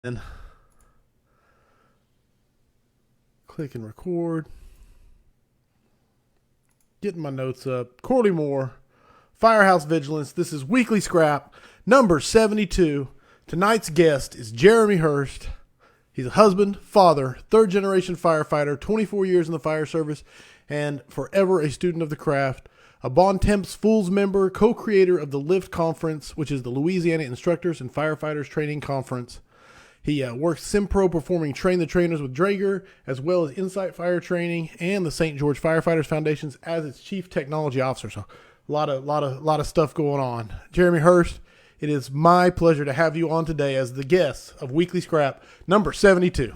And click and record. Getting my notes up. Corley Moore, Firehouse Vigilance. This is Weekly Scrap, number 72. Tonight's guest is Jeremy Hurst. He's a husband, father, third-generation firefighter, 24 years in the fire service, and forever a student of the craft. A Bon Temps Fools member, co-creator of the LIFT Conference, which is the Louisiana Instructors and Firefighters Training Conference. He works SimPro performing Train the Trainers with Draeger, as well as Insight Fire Training and the St. George Firefighters Foundations as its Chief Technology Officer. So a lot of stuff going on. Jeremy Hurst, it is my pleasure to have you on today as the guest of Weekly Scrap, number 72.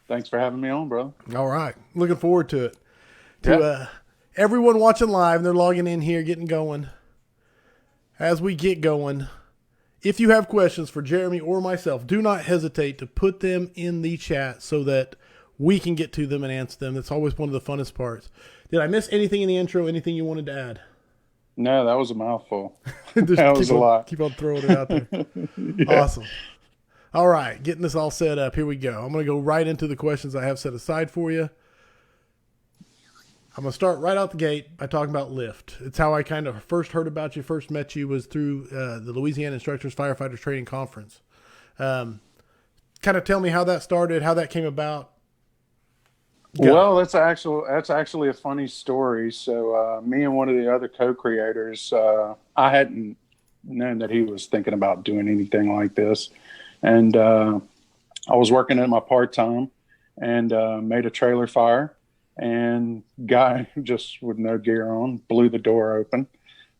Thanks for having me on, bro. All right. Looking forward to it. To everyone watching live, they're logging in here, getting going. As we get going, if you have questions for Jeremy or myself, do not hesitate to put them in the chat so that we can get to them and answer them. That's always one of the funnest parts. Did I miss anything in the intro? Anything you wanted to add? No, that was a mouthful. That was a lot. Keep on throwing it out there. Yeah. Awesome. All right, getting this all set up. Here we go. I'm going to go right into the questions I have set aside for you. I'm going to start right out the gate by talking about LIFT. It's how I kind of first heard about you, first met you, was through the Louisiana Instructors Firefighters Training Conference. Kind of tell me how that started, how that came about. Go. Well, that's actually a funny story. So me and one of the other co-creators, I hadn't known that he was thinking about doing anything like this. And I was working at my part-time and made a trailer fire. And guy just with no gear on blew the door open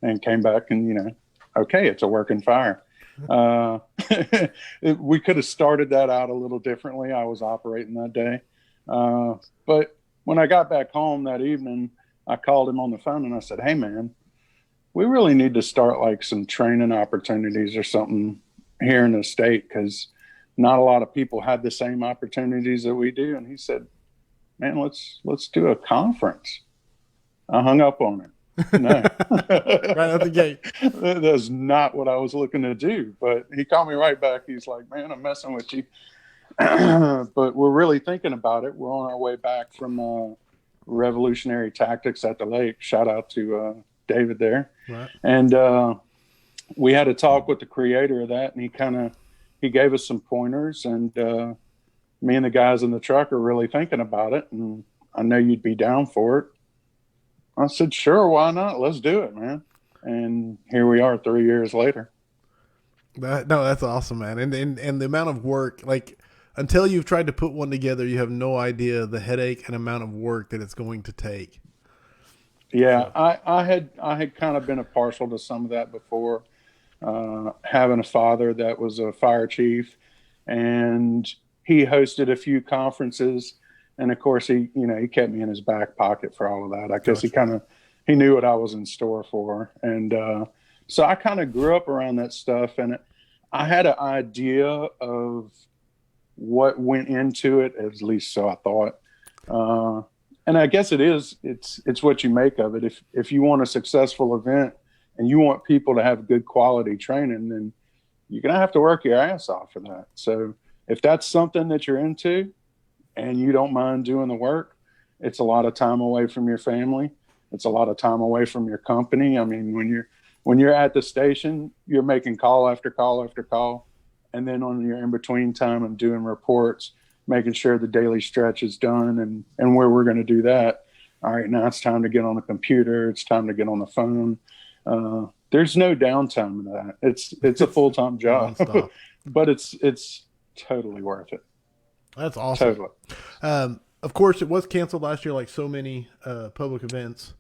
and came back and, okay, it's a working fire. We could have started that out a little differently. I was operating that day. But when I got back home that evening, I called him on the phone and I said, hey, man, we really need to start like some training opportunities or something here in the state because not a lot of people had the same opportunities that we do. And he said, man, let's do a conference. I hung up on it. No. Right out the gate. That's not what I was looking to do. But he called me right back. He's like, man, I'm messing with you. But we're really thinking about it. We're on our way back from Revolutionary Tactics at the Lake. Shout out to David there. Right. And we had a talk with the creator of that, and he gave us some pointers, and me and the guys in the truck are really thinking about it, and I know you'd be down for it. I said, sure, why not? Let's do it, man. And here we are 3 years later. No, that's awesome, man. And the amount of work, like, until you've tried to put one together, you have no idea the headache and amount of work that it's going to take. Yeah, so. I had kind of been a partial to some of that before, having a father that was a fire chief, and he hosted a few conferences, and of course he kept me in his back pocket for all of that. I guess he knew what I was in store for. And so I kind of grew up around that stuff, and I had an idea of what went into it, at least so I thought. And I guess it's what you make of it. If you want a successful event and you want people to have good quality training, then you're going to have to work your ass off for that. So if that's something that you're into and you don't mind doing the work, it's a lot of time away from your family. It's a lot of time away from your company. I mean, when you're at the station, you're making call after call after call. And then on your in-between time, I'm doing reports, making sure the daily stretch is done and where we're going to do that. All right, now it's time to get on the computer. It's time to get on the phone. There's no downtime in that. It's a full-time job, but it's totally worth it. That's awesome. Totally. Of course, it was canceled last year, like so many public events.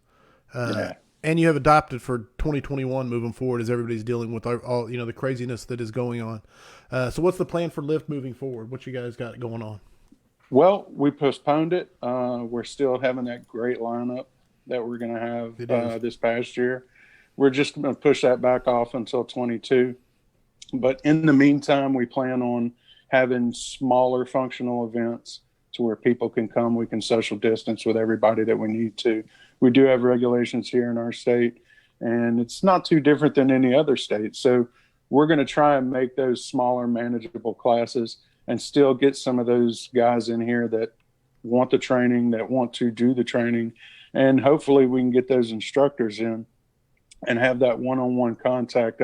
Yeah. And you have adopted for 2021 moving forward as everybody's dealing with all the craziness that is going on. So what's the plan for LIFT moving forward? What you guys got going on? Well, we postponed it. We're still having that great lineup that we're going to have this past year. We're just going to push that back off until 22. But in the meantime, we plan on having smaller functional events to where people can come. We can social distance with everybody that we need to. We do have regulations here in our state, and it's not too different than any other state. So we're going to try and make those smaller, manageable classes and still get some of those guys in here that want the training, that want to do the training. And hopefully we can get those instructors in and have that one-on-one contact.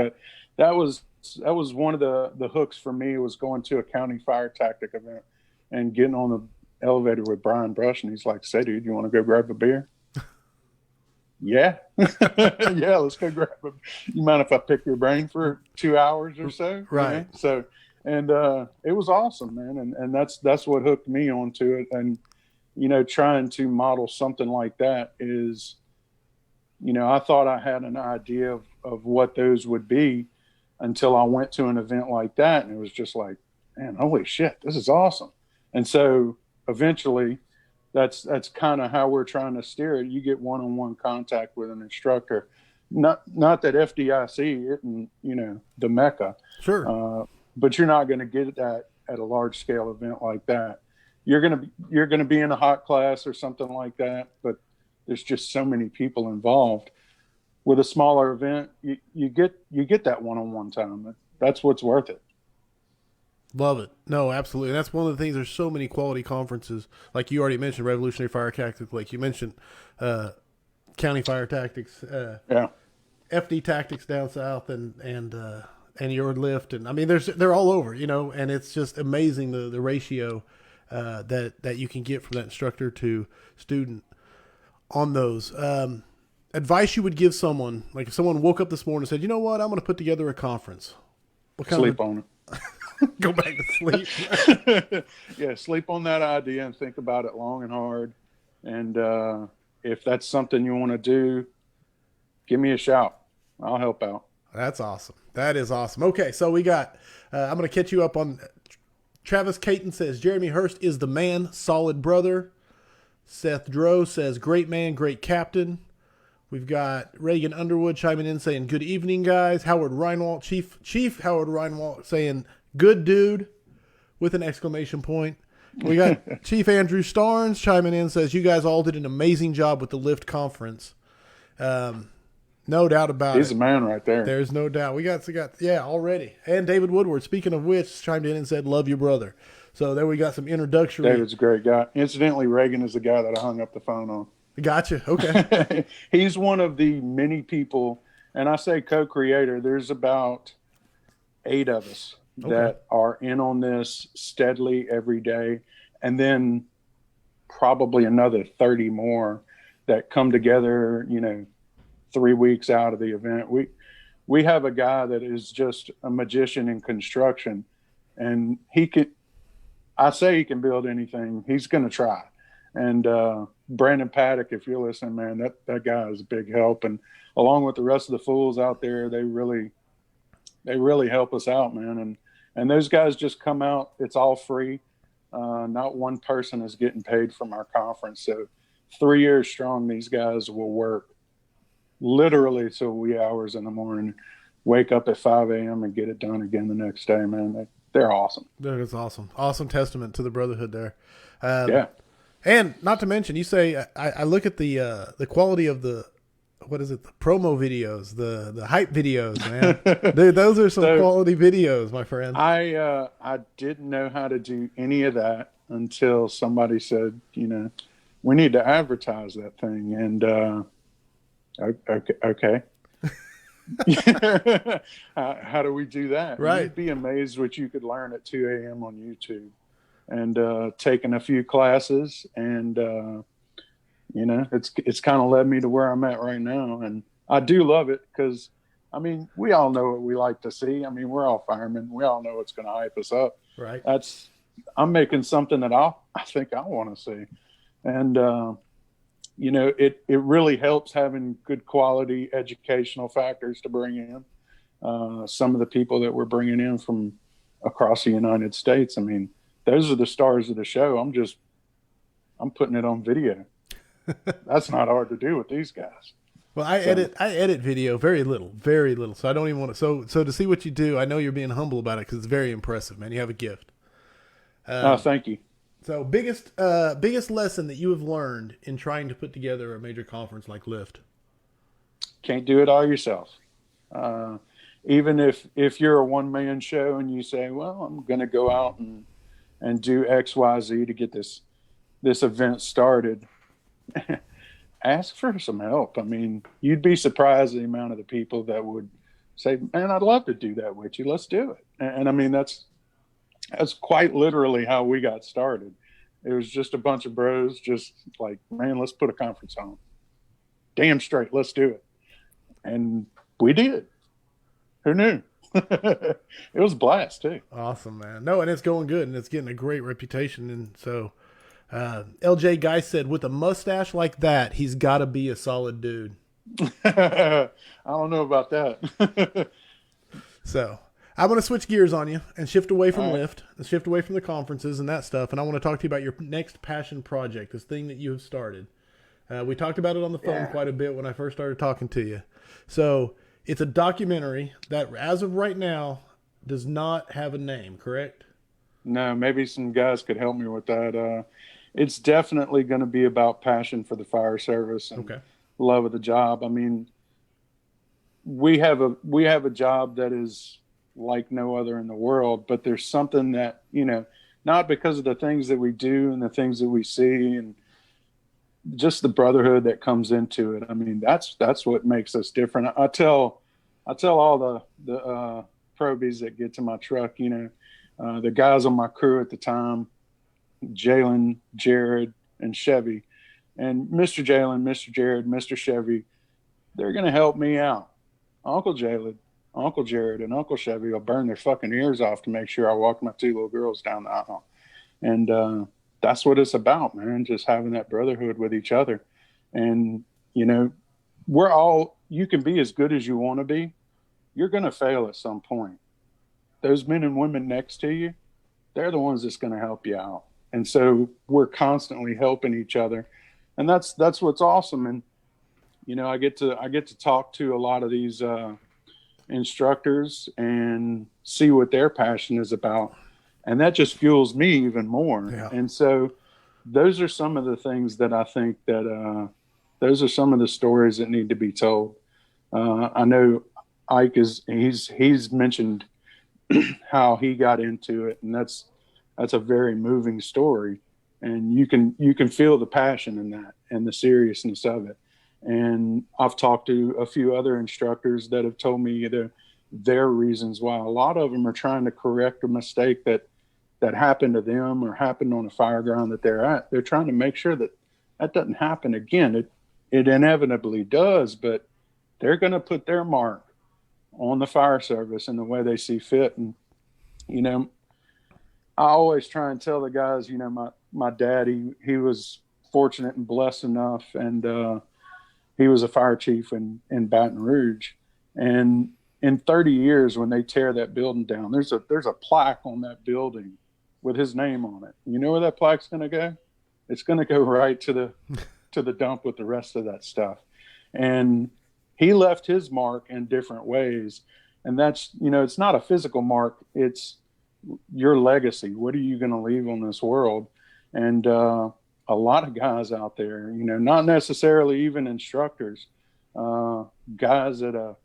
That was one of the hooks for me, was going to a county fire tactic event and getting on the elevator with Brian Brush, and he's like, "Say, dude, you want to go grab a beer?" Yeah. Yeah, let's go grab a. You mind if I pick your brain for 2 hours or so? Right. You know? So, and it was awesome, man. And that's what hooked me onto it. And, you know, trying to model something like that is, you know, I thought I had an idea of what those would be until I went to an event like that. And it was just like, man, holy shit, this is awesome. And so eventually that's kind of how we're trying to steer it. You get one-on-one contact with an instructor, not that FDIC isn't, you know, the Mecca. Sure. But you're not going to get that at a large scale event like that. You're going to be in a hot class or something like that, but there's just so many people involved. With a smaller event, you get that one-on-one time. That's what's worth it. Love it. No, absolutely. And that's one of the things. There's so many quality conferences, like you already mentioned, Revolutionary Fire Tactics, like you mentioned, County Fire Tactics, Yeah, FD Tactics down south, and your lift, and I mean, they're all over, you know, and it's just amazing the ratio that you can get from that instructor to student on those. Advice you would give someone, like if someone woke up this morning and said, you know what, I'm going to put together a conference. What kind sleep on it. Go back to sleep. Yeah, sleep on that idea and think about it long and hard. And if that's something you want to do, give me a shout. I'll help out. That's awesome. That is awesome. Okay, so we got, I'm going to catch you up on, Travis Caton says, Jeremy Hurst is the man, solid brother. Seth Drow says, great man, great captain. We've got Reagan Underwood chiming in saying, good evening, guys. Howard Reinwald, Chief Howard Reinwald saying, good dude, with an exclamation point. We got Chief Andrew Starnes chiming in, says, you guys all did an amazing job with the Lift conference. No doubt about it. He's a man right there. There's no doubt. We got already. And David Woodward, speaking of which, chimed in and said, love you, brother. So there we got some introductory. David's a great guy. Incidentally, Reagan is the guy that I hung up the phone on. Gotcha. Okay. He's one of the many people, and I say co-creator, there's about 8 of us that are in on this steadily every day. And then probably another 30 more that come together, you know, 3 weeks out of the event. We have a guy that is just a magician in construction, and he can build anything. He's going to try. And Brandon Paddock, if you're listening, man, that guy is a big help. And along with the rest of the fools out there, they really help us out, man. And those guys just come out. It's all free. Not one person is getting paid from our conference. So 3 years strong, these guys will work literally till wee hours in the morning, wake up at 5 a.m. and get it done again the next day, man. They're awesome. That is awesome. Awesome testament to the brotherhood there. Yeah. And not to mention, you say, I look at the quality of the, what is it? The promo videos, the hype videos, man. Dude, those are some quality videos, my friend. I didn't know how to do any of that until somebody said, you know, we need to advertise that thing. And, okay. How do we do that? Right. You'd be amazed what you could learn at 2 a.m. on YouTube, and taking a few classes, and you know, it's kind of led me to where I'm at right now, and I do love it because, I mean, we all know what we like to see. I mean, we're all firemen. We all know what's going to hype us up. Right. I'm making something that I think I want to see, and you know, it really helps having good quality educational factors to bring in. Some of the people that we're bringing in from across the United States, I mean, those are the stars of the show. I'm putting it on video. That's not hard to do with these guys. Well, I edit video very little. So I don't even want to. So to see what you do, I know you're being humble about it because it's very impressive, man. You have a gift. Thank you. So biggest lesson that you have learned in trying to put together a major conference like Lift? Can't do it all yourself. Even if you're a one-man show and you say, well, I'm going to go out and and do XYZ to get this event started. Ask for some help. I mean, you'd be surprised the amount of the people that would say, man, I'd love to do that with you. Let's do it. And I mean, that's quite literally how we got started. It was just a bunch of bros just like, man, let's put a conference on. Damn straight, let's do it. And we did. Who knew? It was a blast too. Awesome, man. No, and it's going good, and it's getting a great reputation. And so LJ Guy said, with a mustache like that, he's got to be a solid dude. I don't know about that. So I'm going to switch gears on you and shift away from Lyft and shift away from the conferences and that stuff. And I want to talk to you about your next passion project, this thing that you have started. We talked about it on the phone quite a bit when I first started talking to you. So it's a documentary that, as of right now, does not have a name, correct? No, maybe some guys could help me with that. It's definitely going to be about passion for the fire service and love of the job. I mean, we have a job that is like no other in the world, but there's something that, you know, not because of the things that we do and the things that we see and just the brotherhood that comes into it. I mean, that's what makes us different. I tell all the probies that get to my truck, you know, the guys on my crew at the time, Jalen, Jared, and Chevy, and Mr. Jalen, Mr. Jared, Mr. Chevy, they're going to help me out. Uncle Jalen, Uncle Jared, and Uncle Chevy will burn their fucking ears off to make sure I walk my two little girls down the aisle. And that's what it's about, man, just having that brotherhood with each other. And, you know, you can be as good as you want to be. You're going to fail at some point. Those men and women next to you, they're the ones that's going to help you out. And so we're constantly helping each other. And that's what's awesome. And, you know, I get to talk to a lot of these instructors and see what their passion is about. And that just fuels me even more. Yeah. And so those are some of the things that I think that those are some of the stories that need to be told. I know Ike he's mentioned how he got into it, and that's a very moving story. And you can feel the passion in that and the seriousness of it. And I've talked to a few other instructors that have told me their reasons why. A lot of them are trying to correct a mistake that happened to them or happened on a fire ground that they're at. They're trying to make sure that doesn't happen again. It inevitably does, but they're going to put their mark on the fire service in the way they see fit. And, you know, I always try and tell the guys, you know, my dad, he was fortunate and blessed enough, and he was a fire chief in Baton Rouge. And in 30 years, when they tear that building down, there's a plaque on that building with his name on it. You know where that plaque's going to go? It's going to go right to the dump with the rest of that stuff. And he left his mark in different ways. And that's, you know, it's not a physical mark. It's your legacy. What are you going to leave on this world? And a lot of guys out there, you know, not necessarily even instructors, guys at a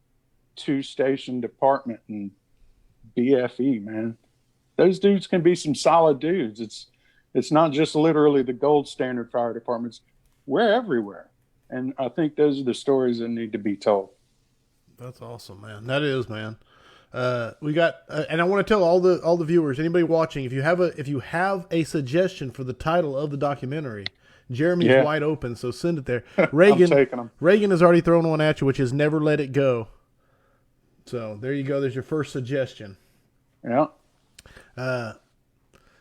2-station department and BFE, man. Those dudes can be some solid dudes. It's not just literally the gold standard fire departments. We're everywhere. And I think those are the stories that need to be told. That's awesome, man. That is, man. We got, and I want to tell all the viewers, anybody watching, if you have a suggestion for the title of the documentary, Jeremy's wide open, so send it there. Reagan has already thrown one at you, which is Never Let It Go. So there you go. There's your first suggestion. Yeah.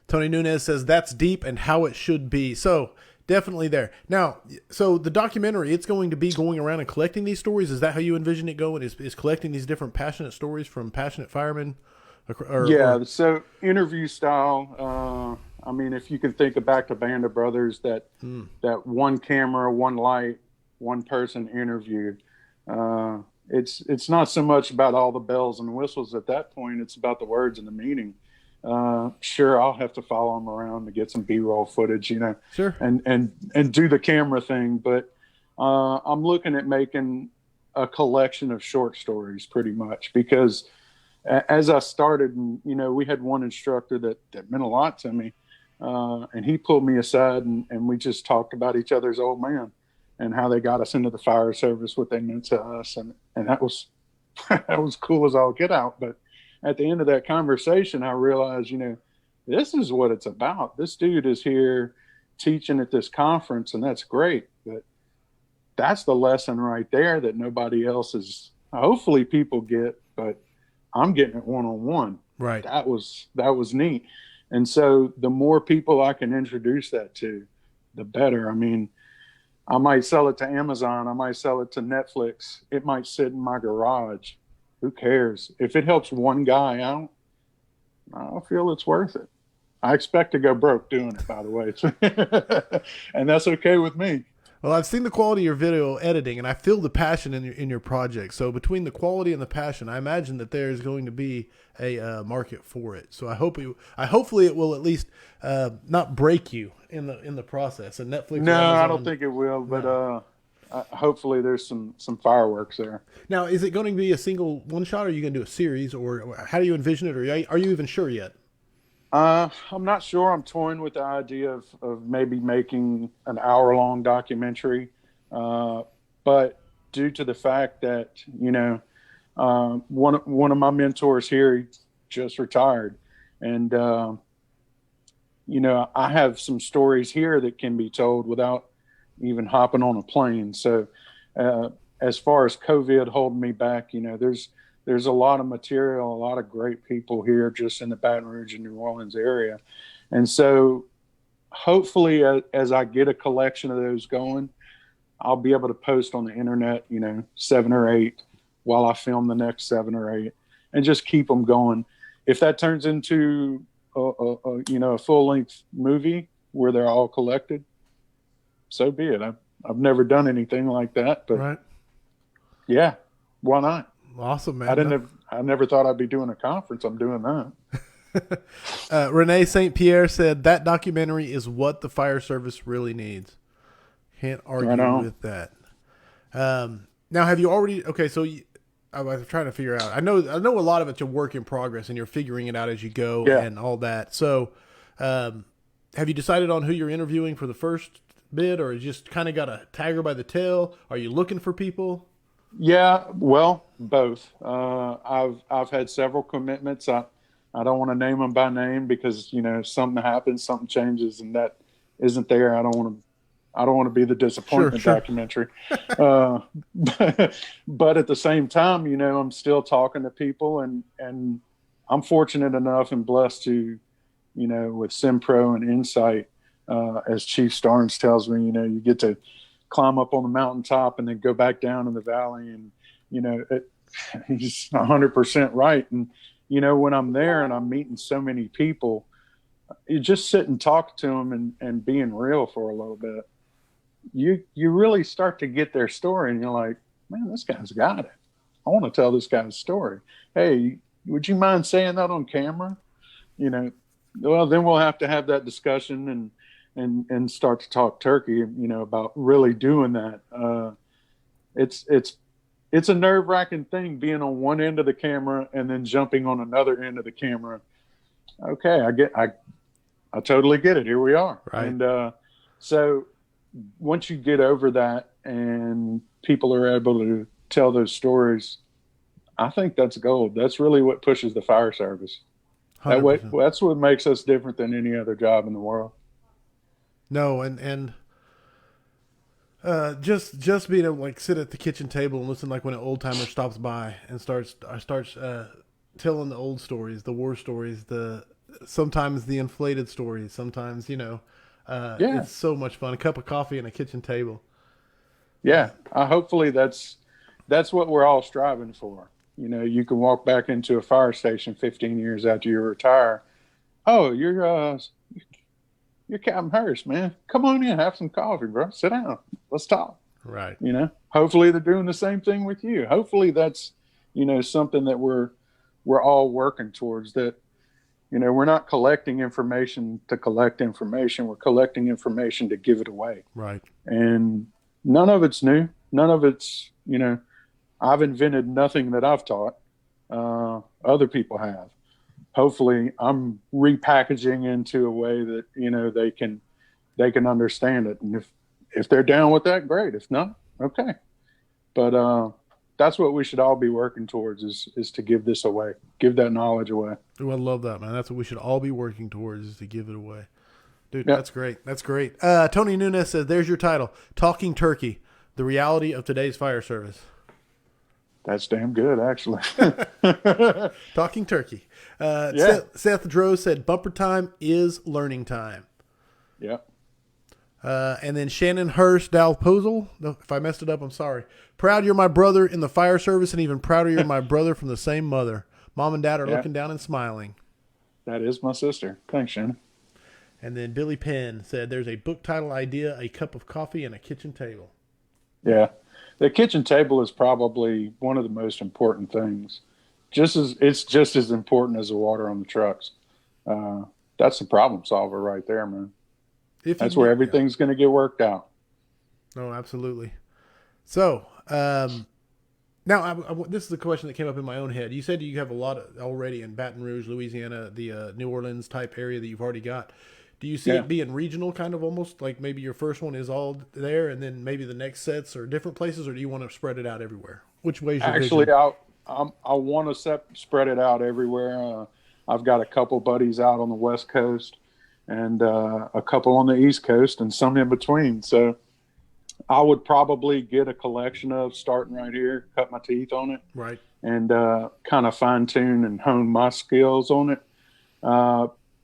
Tony Nunez says that's deep and how it should be. So definitely there. Now, so the documentary, it's going to be going around and collecting these stories. Is that how you envision it going? Is collecting these different passionate stories from passionate firemen? So interview style. I mean, if you can think back to Band of Brothers, that one camera, one light, one person interviewed. It's not so much about all the bells and whistles at that point. It's about the words and the meaning. Sure, I'll have to follow them around to get some B-roll footage, you know, sure, and do the camera thing. But I'm looking at making a collection of short stories pretty much, because as I started, and, you know, we had one instructor that meant a lot to me. and he pulled me aside, and we just talked about each other's old man and how they got us into the fire service, what they meant to us. And that was, that was cool as all get out. But at the end of that conversation, I realized, this is what it's about. This dude is here teaching at this conference, and that's great. But that's the lesson right there that nobody else is, hopefully people get, but I'm getting it one-on-one. Right. That was neat. And so the more people I can introduce that to, the better. I mean, I might sell it to Amazon. I might sell it to Netflix. It might sit in my garage. Who cares? If it helps one guy out, I feel it's worth it. I expect to go broke doing it, by the way. And that's okay with me. Well, I've seen the quality of your video editing, and I feel the passion in your project. So between the quality and the passion, I imagine that there is going to be a market for it. So hopefully it will at least not break you in the process. And Netflix. No, I don't think it will. But hopefully there's some fireworks there. Now, is it going to be a single one shot, or are you going to do a series, or how do you envision it, or are you even sure yet? I'm not sure. I'm toying with the idea of maybe making an hour-long documentary. But due to the fact that, one of my mentors here, he just retired. And, I have some stories here that can be told without even hopping on a plane. So as far as COVID holding me back, there's a lot of material, a lot of great people here just in the Baton Rouge and New Orleans area. And so hopefully as I get a collection of those going, I'll be able to post on the internet, 7 or 8 while I film the next 7 or 8 and just keep them going. If that turns into a full-length movie where they're all collected, so be it. I've never done anything like that, but right. Yeah, why not? Awesome, man. I never thought I'd be doing a conference. I'm doing that. Renee St. Pierre said that documentary is what the fire service really needs. Can't argue with that. Now, have you already? Okay, so I was trying to figure out. I know a lot of it's a work in progress, and you're figuring it out as you go, and all that. So, have you decided on who you're interviewing for the first bit, or you just kind of got a tiger by the tail? Are you looking for people? Yeah, well, both. I've had several commitments. I don't want to name them by name because something happens, something changes, and that isn't there. I don't want to be the disappointment documentary. But at the same time, I'm still talking to people, and I'm fortunate enough and blessed to, with SimPro and Insight, as Chief Starnes tells me, you get to climb up on the mountaintop and then go back down in the valley. And, he's 100% right. And, when I'm there and I'm meeting so many people, you just sit and talk to them and being real for a little bit. You really start to get their story and you're like, man, this guy's got it. I want to tell this guy's story. Hey, would you mind saying that on camera? Well, then we'll have to have that discussion and start to talk turkey, about really doing that. It's a nerve-wracking thing being on one end of the camera and then jumping on another end of the camera. Okay, I totally get it. Here we are. Right. And so once you get over that and people are able to tell those stories, I think that's gold. That's really what pushes the fire service. 100%. That way, that's what makes us different than any other job in the world. No, and just being able to sit at the kitchen table and listen, like when an old timer stops by and starts telling the old stories, the war stories, sometimes the inflated stories, sometimes it's so much fun. A cup of coffee and a kitchen table. Yeah, hopefully that's what we're all striving for. You can walk back into a fire station 15 years after you retire. Oh, you're Captain Hurst, man. Come on in, have some coffee, bro. Sit down. Let's talk. Right. Hopefully they're doing the same thing with you. Hopefully that's, something that we're all working towards, that, we're not collecting information to collect information. We're collecting information to give it away. Right. And none of it's new. None of it's, I've invented nothing that I've taught. Other people have. hopefully I'm repackaging into a way that, they can understand it. And if they're down with that, great. If not, okay. But that's what we should all be working towards is to give this away, give that knowledge away. Ooh, I love that, man. That's what we should all be working towards, is to give it away. Dude, Yep. That's great. That's great. Tony Nunes says, there's your title, Talking Turkey, the reality of today's fire service. That's damn good, actually. Talking Turkey. Yeah. Seth Droz said, bumper time is learning time. Yeah. And then Shannon Hurst Dalposel. If I messed it up, I'm sorry. Proud you're my brother in the fire service, and even prouder you're my brother from the same mother. Mom and Dad are looking down and smiling. That is my sister. Thanks, Shannon. And then Billy Penn said, there's a book title idea, a cup of coffee, and a kitchen table. Yeah. The kitchen table is probably one of the most important things. It's just as important as the water on the trucks. That's the problem solver right there, man. That's where everything's going to get worked out. No, absolutely. So, now this is the question that came up in my own head. You said you have a lot already in Baton Rouge, Louisiana, the New Orleans type area that you've already got. Do you see it being regional, kind of almost like maybe your first one is all there, and then maybe the next sets are different places, or do you want to spread it out everywhere? Which way is your Actually, vision? I want to spread it out everywhere. I've got a couple buddies out on the West Coast, and a couple on the East Coast, and some in between. So I would probably get a collection of, starting right here, cut my teeth on it, Right. and kind of fine tune and hone my skills on it.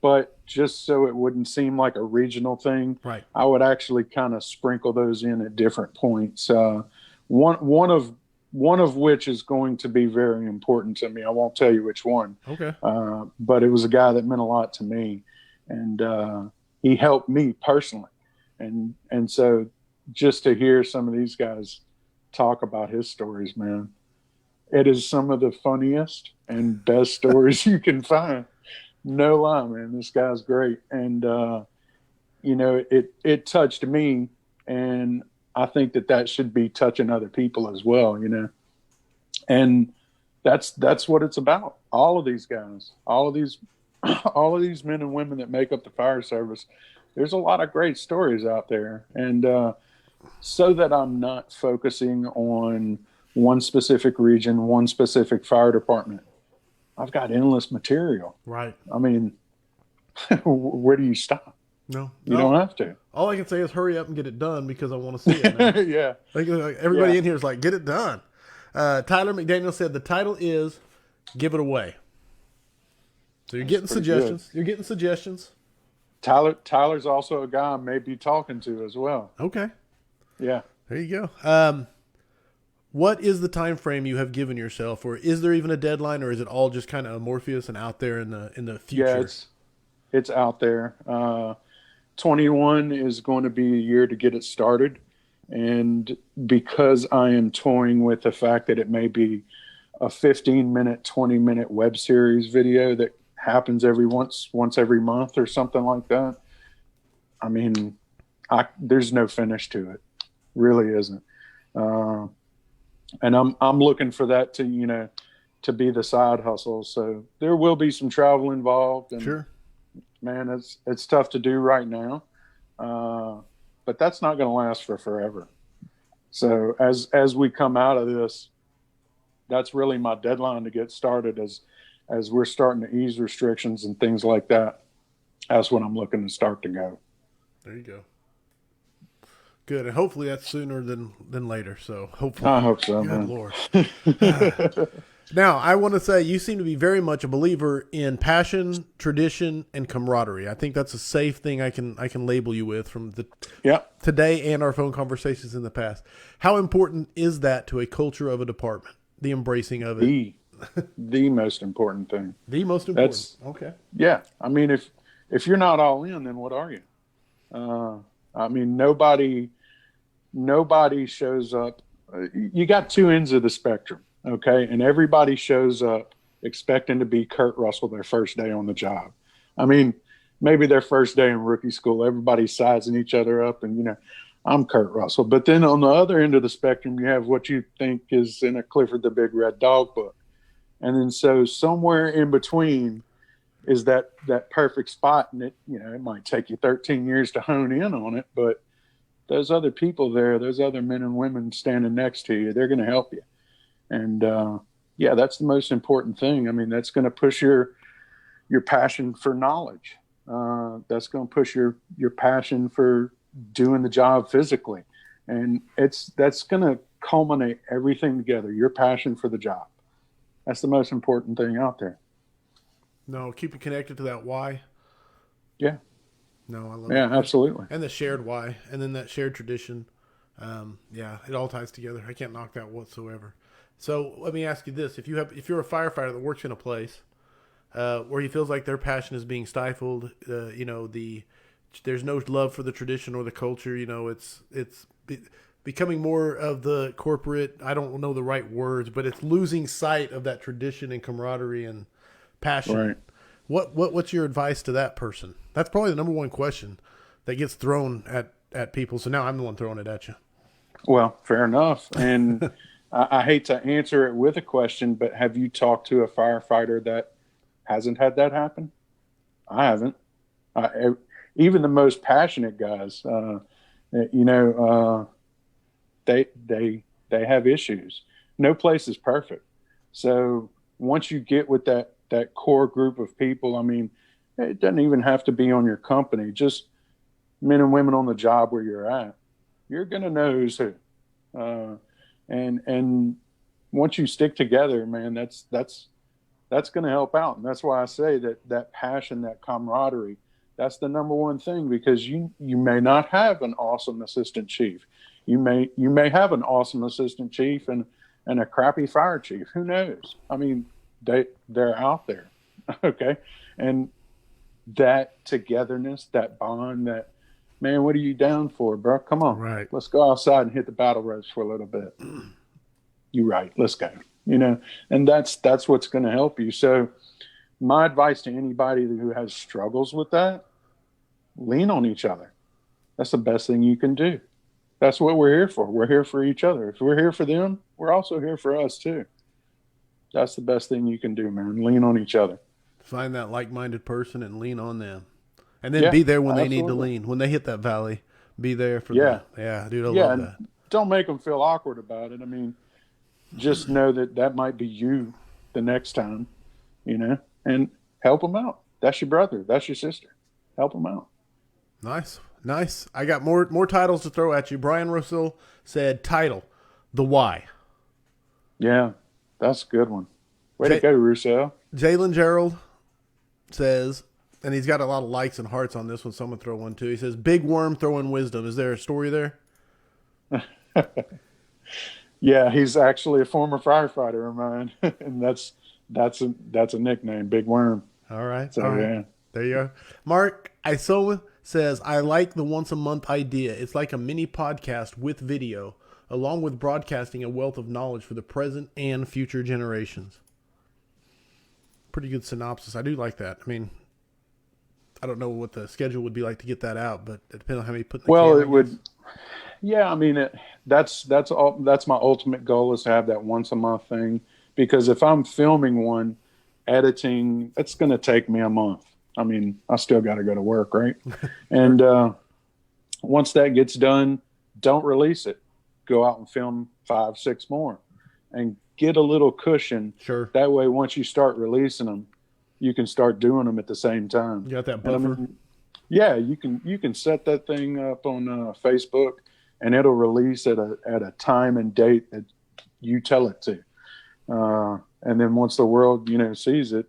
But just so it wouldn't seem like a regional thing, Right. I would actually kind of sprinkle those in at different points. One of which is going to be very important to me. I won't tell you which one. Okay. But it was a guy that meant a lot to me, and he helped me personally. And so just to hear some of these guys talk about his stories, man, it is some of the funniest and best stories you can find. No lie, man. This guy's great. And, it touched me, and I think that should be touching other people as well, and that's what it's about. All of these guys, all of these men and women that make up the fire service, there's a lot of great stories out there. And, so that I'm not focusing on one specific region, one specific fire department, I've got endless material. Right. I mean, where do you stop? No. You don't have to. All I can say is hurry up and get it done, because I want to see it. Man. Yeah. Like everybody in here is like, get it done. Tyler McDaniel said the title is Give It Away. So you're getting suggestions. Good. You're getting suggestions. Tyler's also a guy I may be talking to as well. Okay. Yeah. There you go. What is the time frame you have given yourself, or is there even a deadline, or is it all just kind of amorphous and out there in the future? Yeah, it's out there. 21 is going to be a year to get it started. And because I am toying with the fact that it may be a 15-minute, 20-minute web series video that happens once every month or something like that, I mean, there's no finish to it. Really isn't. And I'm looking for that to be the side hustle. So there will be some travel involved. And Sure. Man, it's tough to do right now. But that's not going to last for forever. So as we come out of this, that's really my deadline to get started as we're starting to ease restrictions and things like that. That's when I'm looking to start to go. There you go. Good, and hopefully that's sooner than later. So hopefully, I hope so, good man. Lord. Now, I want to say you seem to be very much a believer in passion, tradition, and camaraderie. I think that's a safe thing I can label you with from today and our phone conversations in the past. How important is that to a culture of a department? The embracing of it. The most important thing. The most important. Okay. Yeah, I mean, if you're not all in, then what are you? I mean, nobody shows up. You got two ends of the spectrum, okay? And everybody shows up expecting to be Kurt Russell their first day on the job. I mean, maybe their first day in rookie school, everybody's sizing each other up and, I'm Kurt Russell. But then on the other end of the spectrum, you have what you think is in a Clifford the Big Red Dog book. And then so somewhere in between, is that perfect spot, and it might take you 13 years to hone in on it, but those other people there, those other men and women standing next to you, they're going to help you. And yeah, that's the most important thing. I mean, that's going to push your passion for knowledge. That's going to push your passion for doing the job physically, and that's going to culminate everything together. Your passion for the job. That's the most important thing out there. No, keep it connected to that why. Yeah. No, I love it. Yeah, it. absolutely. And the shared why, and then that shared tradition. Yeah, it all ties together. I can't knock that whatsoever. So let me ask you this: if you're a firefighter that works in a place where he feels like their passion is being stifled, there's no love for the tradition or the culture. It's becoming more of the corporate. I don't know the right words, but it's losing sight of that tradition and camaraderie and passion. Right. What's your advice to that person? That's probably the number one question that gets thrown at people. So now I'm the one throwing it at you. Well, fair enough. And I hate to answer it with a question, but have you talked to a firefighter that hasn't had that happen? I haven't. Even the most passionate guys, they have issues. No place is perfect. So once you get with that core group of people, I mean, it doesn't even have to be on your company. Just men and women on the job where you're at, you're gonna know who's who. And once you stick together, man, that's going to help out. And that's why I say that passion, that camaraderie, that's the number one thing, because you may not have an awesome assistant chief. You may have an awesome assistant chief and a crappy fire chief. Who knows? I mean, they're out there. Okay. And that togetherness, that bond, that, man, what are you down for, bro? Come on. Right. Let's go outside and hit the battle ropes for a little bit. You're right. Let's go. And that's what's going to help you. So my advice to anybody who has struggles with that, lean on each other. That's the best thing you can do. That's what we're here for. We're here for each other. If we're here for them, we're also here for us too. That's the best thing you can do, man. Lean on each other. Find that like-minded person and lean on them. And then be there when they need to lean. When they hit that valley, be there for them. Yeah, dude, I love that. Don't make them feel awkward about it. I mean, just know that might be you the next time, and help them out. That's your brother. That's your sister. Help them out. Nice. I got more titles to throw at you. Brian Russell said, title, The Why. Yeah, that's a good one. Way to go, Russo. Jalen Gerald says, and he's got a lot of likes and hearts on this one, so I'm going to throw one too. He says, Big Worm throwing wisdom. Is there a story there? Yeah, he's actually a former firefighter of mine, and that's a nickname, Big Worm. All right. So, all right. Yeah. There you go. Mark Isoa says, I like the once a month idea. It's like a mini podcast with video, along with broadcasting a wealth of knowledge for the present and future generations. Pretty good synopsis. I do like that. I mean, I don't know what the schedule would be like to get that out, but it depends on how many put in the camera. It would. Yeah, I mean, that's my ultimate goal, is to have that once a month thing, because if I'm filming one, editing, it's going to take me a month. I mean, I still got to go to work, right? And once that gets done, don't release it. Go out and film 5, 6 more, and get a little cushion. Sure. That way, once you start releasing them, you can start doing them at the same time. You got that buffer? Yeah, you can set that thing up on Facebook, and it'll release at a time and date that you tell it to. And then once the world sees it,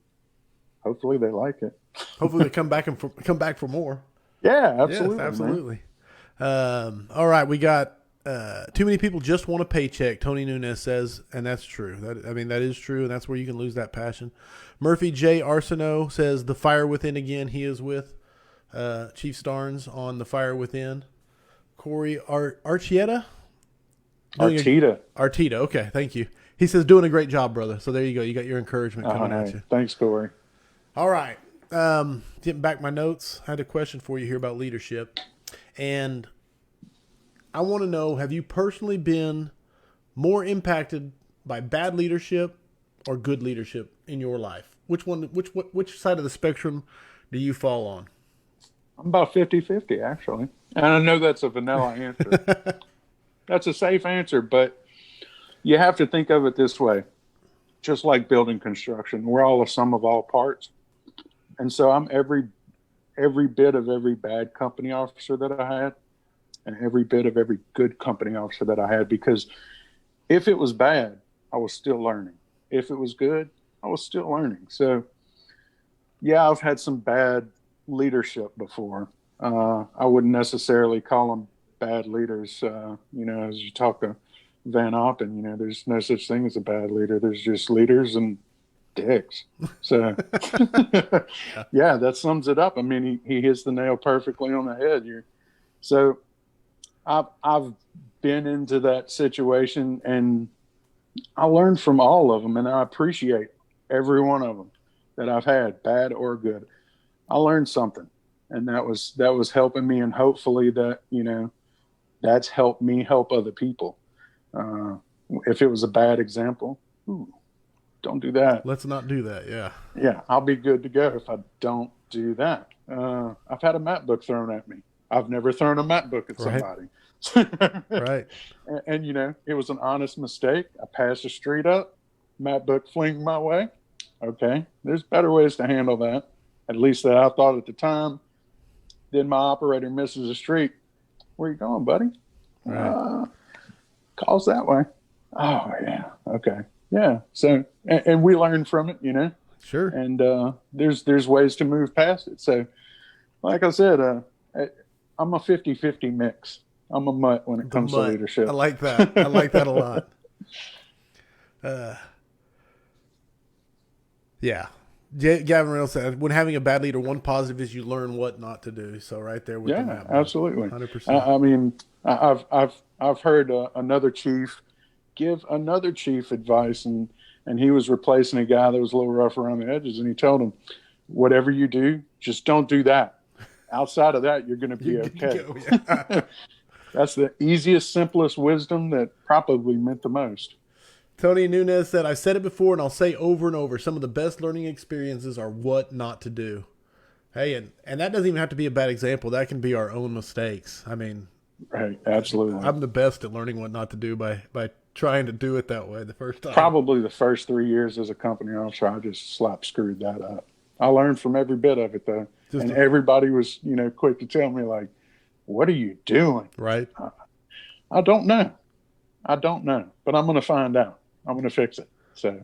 hopefully they like it. Hopefully they come back for more. Yeah, absolutely. Yes, absolutely. All right, we got too many people just want a paycheck, Tony Nunez says, and that's true. That is true, and that's where you can lose that passion. Murphy J. Arsenault says, The Fire Within again. He is with Chief Starnes on The Fire Within. Corey Archita? Arteta, okay, thank you. He says, doing a great job, brother. So there you go. You got your encouragement coming at you. Thanks, Corey. All right. Getting back my notes, I had a question for you here about leadership. And I want to know, have you personally been more impacted by bad leadership or good leadership in your life? Which side of the spectrum do you fall on? I'm about 50-50 actually. And I know that's a vanilla answer. That's a safe answer, but you have to think of it this way. Just like building construction, we're all a sum of all parts. And so I'm every bit of every bad company officer that I had and every bit of every good company officer that I had, because if it was bad, I was still learning. If it was good, I was still learning. So yeah, I've had some bad leadership before. I wouldn't necessarily call them bad leaders. As you talk to Van Oppen, there's no such thing as a bad leader. There's just leaders and dicks. So yeah, that sums it up. I mean, he hits the nail perfectly on the head. So I've been into that situation, and I learned from all of them, and I appreciate every one of them that I've had, bad or good. I learned something, and that was helping me, and hopefully that that's helped me help other people. If it was a bad example, don't do that. Let's not do that. Yeah. Yeah, I'll be good to go if I don't do that. I've had a mat book thrown at me. I've never thrown a mat book at somebody. Right. And it was an honest mistake. I passed the street up, mat book flinged my way. Okay, there's better ways to handle that. At least that I thought at the time. Then my operator misses the street. Where you going, buddy? Right. Calls that way. Oh yeah. Okay. Yeah. So, and we learn from it, Sure. And there's ways to move past it. So, like I said, I'm a 50-50 mix. I'm a mutt when it comes to leadership. I like that. I like that a lot. Yeah. Gavin Reynolds said, when having a bad leader, one positive is you learn what not to do. So right there with the map. Absolutely. 100%. I mean, I've heard another chief give another chief advice, and he was replacing a guy that was a little rough around the edges, and he told him, whatever you do, just don't do that. Outside of that, you're going to be okay. That's the easiest, simplest wisdom that probably meant the most. Tony Nunez said, I've said it before and I'll say over and over, some of the best learning experiences are what not to do. Hey, and that doesn't even have to be a bad example. That can be our own mistakes. I mean, right, absolutely. I'm the best at learning what not to do by trying to do it that way the first time. Probably the first 3 years as a company officer, I just screwed that up. I learned from every bit of it, though. Everybody was, quick to tell me, like, what are you doing? Right. I don't know. But I'm going to find out. I'm going to fix it. So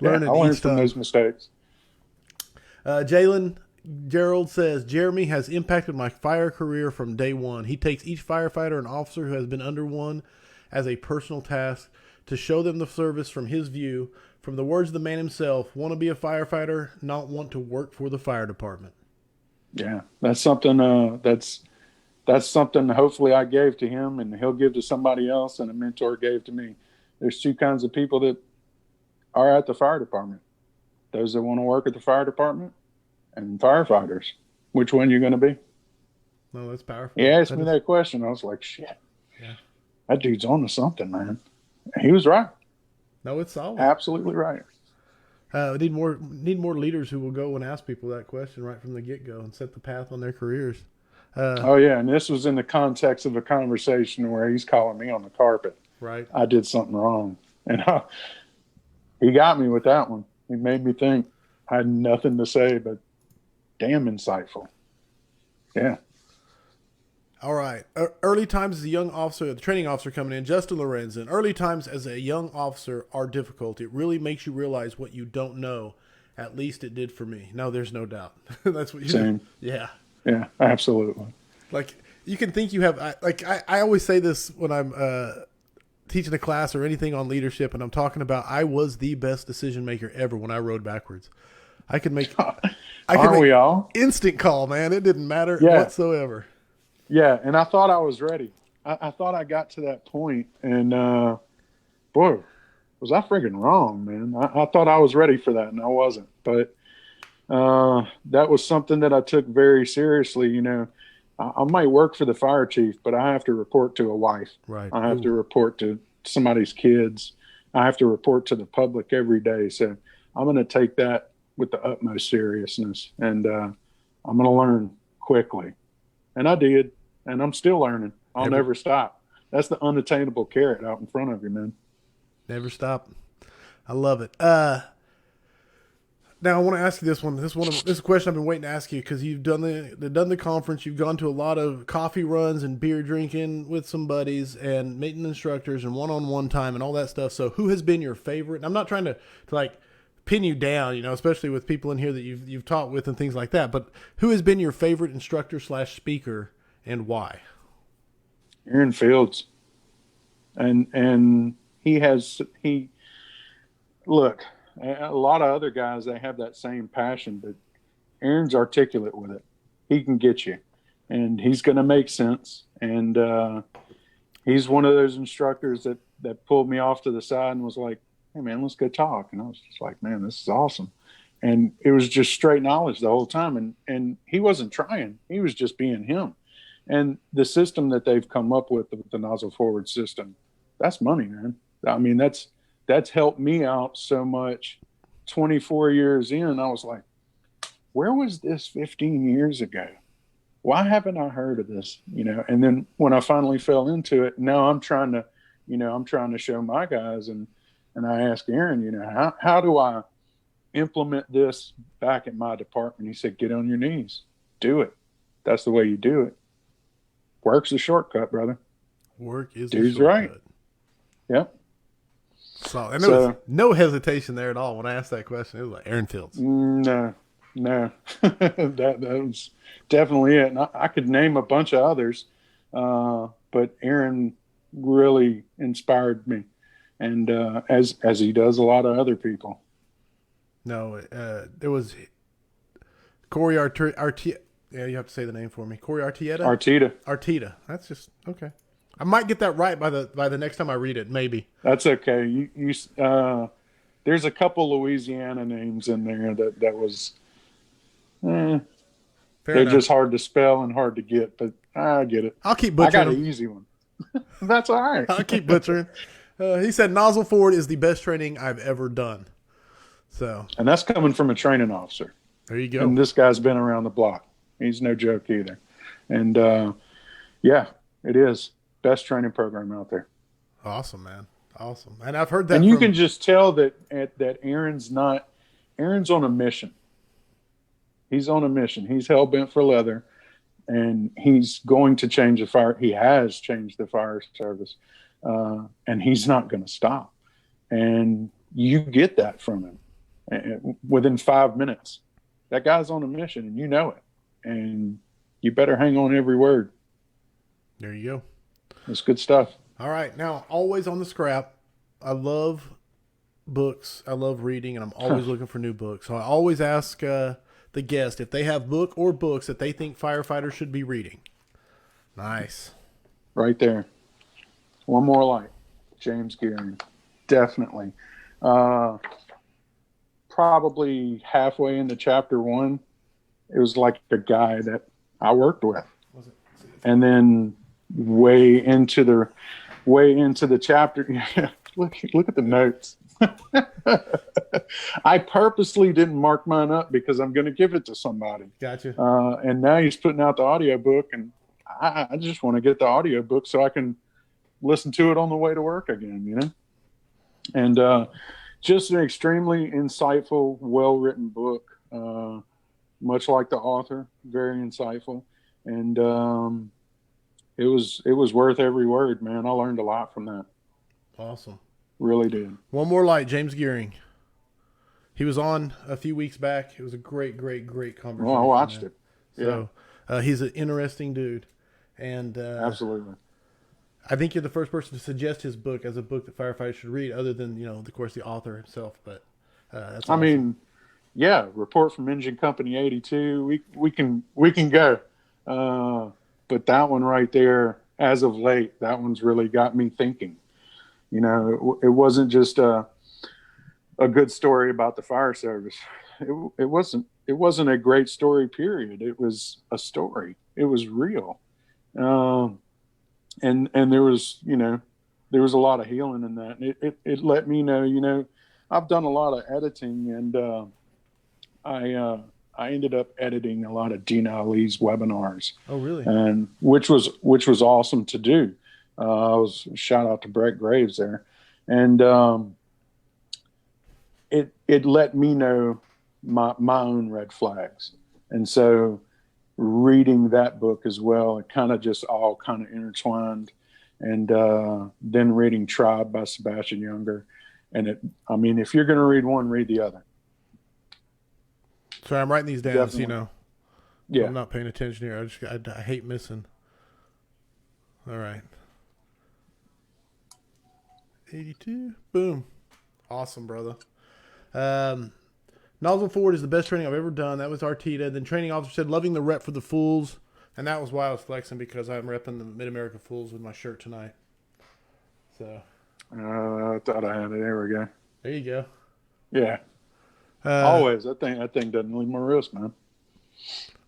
I learned from those mistakes. Jalen Gerald says, Jeremy has impacted my fire career from day one. He takes each firefighter and officer who has been under one as a personal task to show them the service from his view. From the words of the man himself, want to be a firefighter, not want to work for the fire department. Yeah, that's something that's something hopefully I gave to him and he'll give to somebody else, and a mentor gave to me. There's two kinds of people that are at the fire department. Those that want to work at the fire department and firefighters. Which one you going to be? No, that's powerful. He asked me that question. I was like, shit. Yeah. That dude's on to something, man. He was right. No, it's solid. Absolutely right. We need more leaders who will go and ask people that question right from the get-go and set the path on their careers. Oh, yeah, and this was in the context of a conversation where he's calling me on the carpet. Right. I did something wrong. And he got me with that one. He made me think. I had nothing to say, but damn insightful. Yeah. All right. Early times as a young officer, the training officer coming in, Justin Lorenzen. Early times as a young officer are difficult. It really makes you realize what you don't know. At least it did for me. No, there's no doubt. That's what you Same. Yeah. Yeah, absolutely. Like, you can think you have, I always say this when I'm teaching a class or anything on leadership, and I'm talking about I was the best decision maker ever when I rode backwards. I could make, Aren't we all? Instant call, man. It didn't matter whatsoever. Yeah, and I thought I was ready. I thought I got to that point, and boy, was I friggin' wrong, man. I thought I was ready for that, and I wasn't. But that was something that I took very seriously. You know, I might work for the fire chief, but I have to report to a wife. Right. I have to report to somebody's kids. I have to report to the public every day. So I'm going to take that with the utmost seriousness, and I'm going to learn quickly. And I did, and I'm still learning. I'll never stop. That's the unattainable carrot out in front of you, man. Never stop. I love it. Now I want to ask you this one. This is a question I've been waiting to ask you, because you've done the conference. You've gone to a lot of coffee runs and beer drinking with some buddies and meeting instructors and one-on-one time and all that stuff. So who has been your favorite? And I'm not trying to like pin you down, especially with people in here that you've taught with and things like that. But who has been your favorite instructor / speaker, and why? Aaron Fields, and look. A lot of other guys, they have that same passion, but Aaron's articulate with it. He can get you, and he's going to make sense. And he's one of those instructors that pulled me off to the side and was like, "Hey, man, let's go talk." And I was just like, "Man, this is awesome." And it was just straight knowledge the whole time. And he wasn't trying. He was just being him. And the system that they've come up with the nozzle forward system, that's money, man. I mean, that's helped me out so much. 24 years in, I was like, where was this 15 years ago? Why haven't I heard of this? And then when I finally fell into it, now I'm trying to show my guys, and I asked Aaron, how do I implement this back at my department? He said, get on your knees, do it. That's the way you do it. Work's a shortcut, brother. Work is Dude's a shortcut. Right. Yep. And there was no hesitation there at all when I asked that question. It was like Aaron Fields. No. that was definitely it. And I could name a bunch of others, but Aaron really inspired me, and as he does a lot of other people. No, there was Corey Arteta. Yeah, you have to say the name for me. Corey Arteta. Arteta. That's just okay. I might get that right by the next time I read it, maybe. That's okay. There's a couple Louisiana names in there that was, they're enough. Just hard to spell and hard to get, but I get it. I'll keep butchering. I got an easy one. That's all right. I'll keep butchering. He said nozzle forward is the best training I've ever done. And that's coming from a training officer. There you go. And this guy's been around the block. He's no joke either. And yeah, it is. Best training program out there. Awesome, man. Awesome. And I've heard that. And you can just tell that Aaron's on a mission. He's on a mission. He's hell bent for leather, and he's going to change the fire. He has changed the fire service, and he's not going to stop. And you get that from him within 5 minutes. That guy's on a mission, and you know it. And you better hang on every word. There you go. It's good stuff. All right. Now, always on the scrap. I love books. I love reading, and I'm always looking for new books. So I always ask the guest if they have book or books that they think firefighters should be reading. Nice. Right there. One More Light. James Gearing. Definitely. Probably halfway into chapter 1, it was like a guy that I worked with. And then way into the chapter. look at the notes. I purposely didn't mark mine up because I'm going to give it to somebody. Gotcha. And now he's putting out the audiobook, and I just want to get the audiobook so I can listen to it on the way to work again, And just an extremely insightful, well-written book, much like the author, very insightful. And it was worth every word, man. I learned a lot from that. Awesome. Really did. One More Light, James Gearing. He was on a few weeks back. It was a great conversation. Oh, I watched it. Yeah. So he's an interesting dude. And absolutely. I think you're the first person to suggest his book as a book that firefighters should read, other than, of course, the author himself. But that's awesome. I mean, yeah, Report from Engine Company 82. We can go. But that one right there, as of late, that one's really got me thinking. It wasn't just a good story about the fire service. It wasn't a great story, period. It was a story. It was real. And there was a lot of healing in that. It let me know, I've done a lot of editing, and I ended up editing a lot of Dina Ali's webinars, Oh, really? and which was awesome to do. I was shout out to Brett Graves there, and it let me know my own red flags, and so reading that book as well, it kind of just all kind of intertwined, and then reading Tribe by Sebastian Younger, and I mean, if you're going to read one, read the other. Sorry, I'm writing these down. So, Yeah. I'm not paying attention here. I hate missing. All right. 82. Boom. Awesome, brother. Nozzle forward is the best training I've ever done. That was Arteta. Then training officer said, loving the rep for the Fools. And that was why I was flexing, because I'm repping the Mid-America Fools with my shirt tonight. So. I thought I had it. There we go. There you go. Yeah. Always. That thing doesn't leave my wrist, man.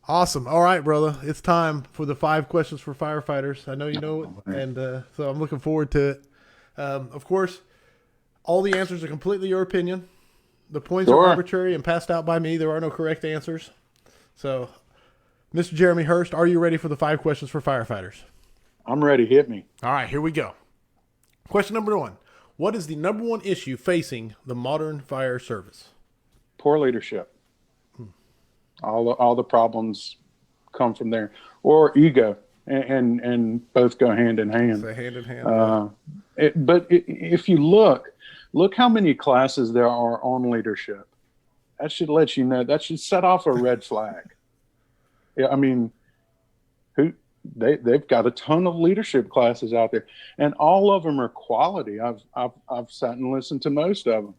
Awesome. All right, brother. It's time for the 5 questions for firefighters. I know you know it, and so I'm looking forward to it. Of course, all the answers are completely your opinion. The points are arbitrary and passed out by me. There are no correct answers. So, Mr. Jeremy Hurst, are you ready for the 5 questions for firefighters? I'm ready. Hit me. All right, here we go. Question number 1. What is the number 1 issue facing the modern fire service? Poor leadership. All the problems come from there, or ego, and both go hand in hand. So hand in hand. If you look how many classes there are on leadership. That should let you know. That should set off a red flag. Yeah, I mean, they've got a ton of leadership classes out there, and all of them are quality. I've sat and listened to most of them.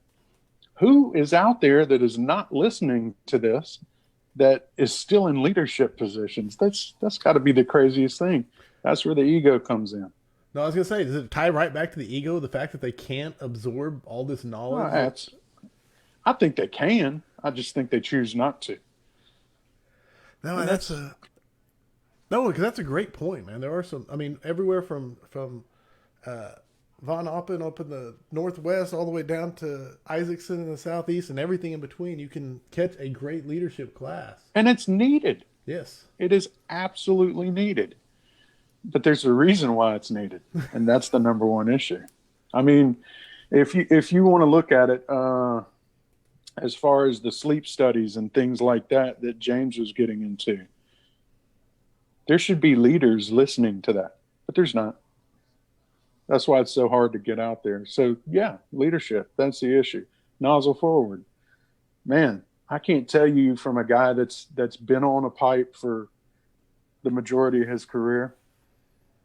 Who is out there that is not listening to this, that is still in leadership positions? That's got to be the craziest thing. That's where the ego comes in. No, I was going to say, does it tie right back to the ego, the fact that they can't absorb all this knowledge? I think they can. I just think they choose not to. No, because that's a great point, man. There are some, I mean, everywhere from Von Oppen up in the northwest all the way down to Isaacson in the southeast and everything in between, you can catch a great leadership class. And it's needed. Yes. It is absolutely needed. But there's a reason why it's needed, and that's the number 1 issue. I mean, if you want to look at it as far as the sleep studies and things like that James was getting into, there should be leaders listening to that, but there's not. That's why it's so hard to get out there. So, yeah, leadership, that's the issue. Nozzle forward. Man, I can't tell you from a guy that's been on a pipe for the majority of his career.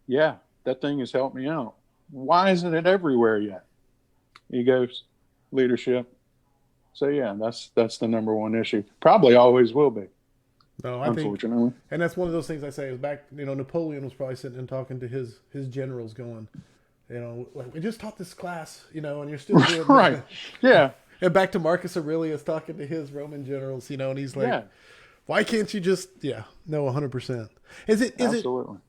Yeah, that thing has helped me out. Why isn't it everywhere yet? Egos, leadership. So, yeah, that's the number 1 issue. Probably always will be. No, unfortunately. Think, and that's one of those things I say is back, Napoleon was probably sitting and talking to his generals going, like, we just taught this class, and you're still doing right. Yeah. And back to Marcus Aurelius talking to his Roman generals, and he's like, why can't you just, no, 100%. Is it Absolutely.